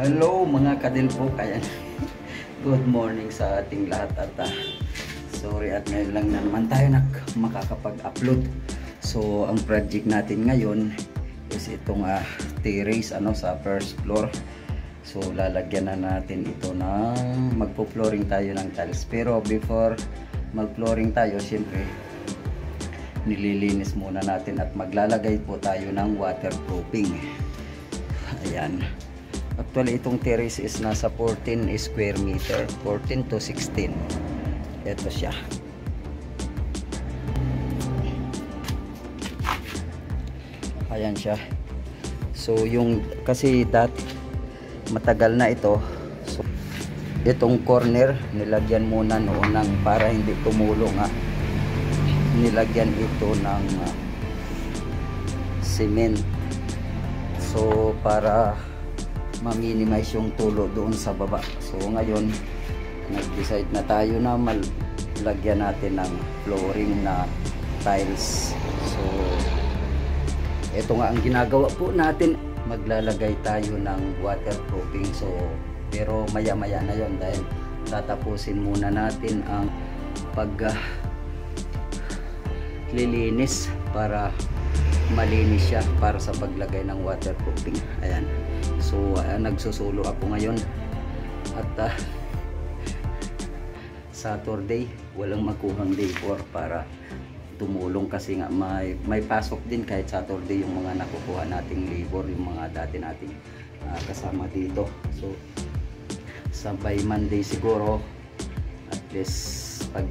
Hello mga kadilpok, ayan. Good morning sa ating lahat at sorry at ngayon lang na naman tayo makakapag-upload. So ang project natin ngayon is itong terrace sa first floor. So lalagyan na natin ito ng magpo-flooring tayo ng tiles. Pero before mag-flooring tayo, syempre nililinis muna natin at maglalagay po tayo ng waterproofing. Ayan. Actually, itong terrace is nasa 14 square meter. 14 to 16. Ito siya. Ayan siya. So, kasi dati, matagal na ito. So, itong corner, nilagyan muna noon para hindi tumulong nilagyan ito ng cement. So, para ma-minimize yung tulo doon sa baba. So ngayon nag-decide na tayo na lagyan natin ng flooring na tiles. So ito nga ang ginagawa po natin, maglalagay tayo ng waterproofing. So pero maya-maya na yon dahil tatapusin muna natin ang paglilinis para malinis siya para sa paglagay ng waterproofing. Ayan. So nagsusulo ako ngayon at Saturday walang makuhang day 4 para tumulong kasi nga may pasok din kahit Saturday yung mga nakukuha nating labor, yung mga dati nating kasama dito. So by Monday siguro at least pag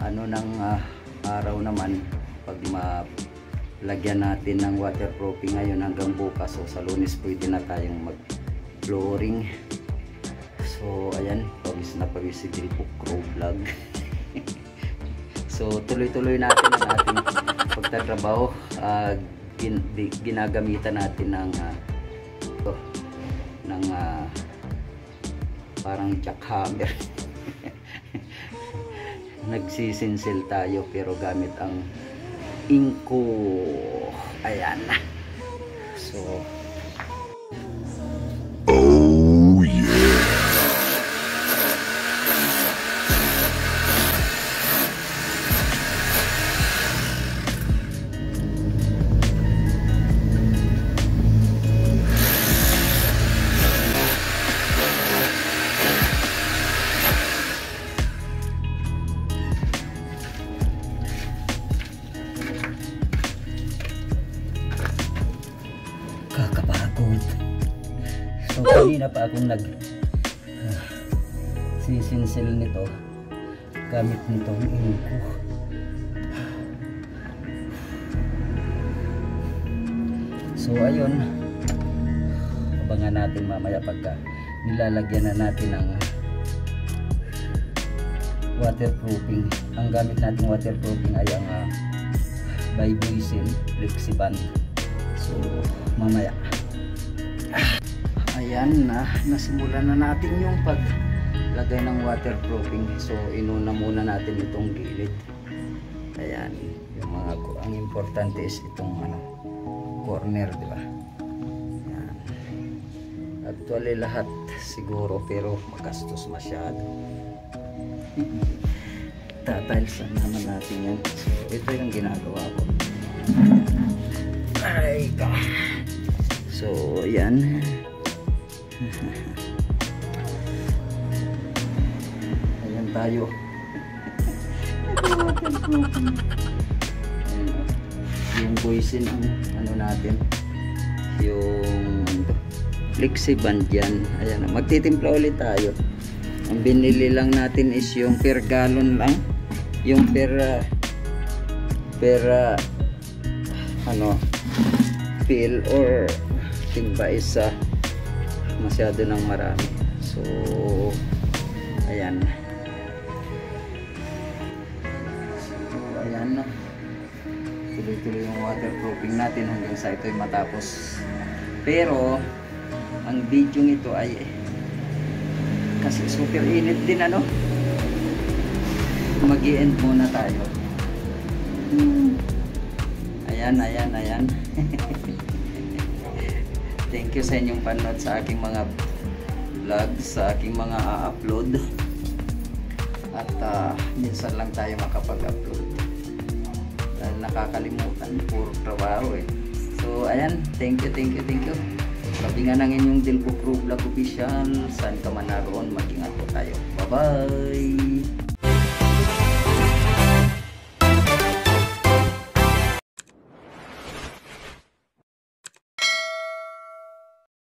ng araw naman, pag lagyan natin ng waterproofing ngayon hanggang bukas, so sa Lunes pwede na tayong mag flooring. So ayan, pawis na pawis si Dilpok Crow Vlog. So tuloy-tuloy natin ang ating pagtatrabaho. Ginagamitan natin ng parang jackhammer. Nagsisinsil tayo pero gamit ang inko. Ayan. So oh yeah. Kakapagod. So kanina pa akong sisinsil nito gamit nitong inko. So ayun, abangan natin mamaya pagka nilalagyan na natin ng waterproofing. Ang gamit nating waterproofing ay ang Bibuisil Flexiband. So mamaya ayan nasimulan na natin yung paglagay ng waterproofing. So inuna muna natin itong gilid. Ayan, yung ang importante is itong corner, di ba? Ayan. Actually lahat siguro pero magastos masyado. Tatilesan naman natin yan. So ito yung ginagawa ko. Ay ka. So yan. Ayan tayo. Yung buisin ang natin, yung Flexiband yan. Ayan, magtitimpla ulit tayo. Ang binili lang natin is yung per gallon lang, yung per fill or timba is masyado ng marami. So ayan. So ayan, tuloy-tuloy yung waterproofing natin hanggang sa ito'y matapos. Pero ang video nito ay kasi super init din mag-i-end muna tayo. Ayan. Thank you sa inyong panood sa aking mga vlog, sa aking mga upload. At minsan lang tayo makapag-upload. Dahil nakakalimutan, puro trabaho eh. So ayan, thank you. Sabi nga ng inyong Delpo Crew Vlog Official, saan ka man naroon, mag-ingat po tayo. Bye-bye!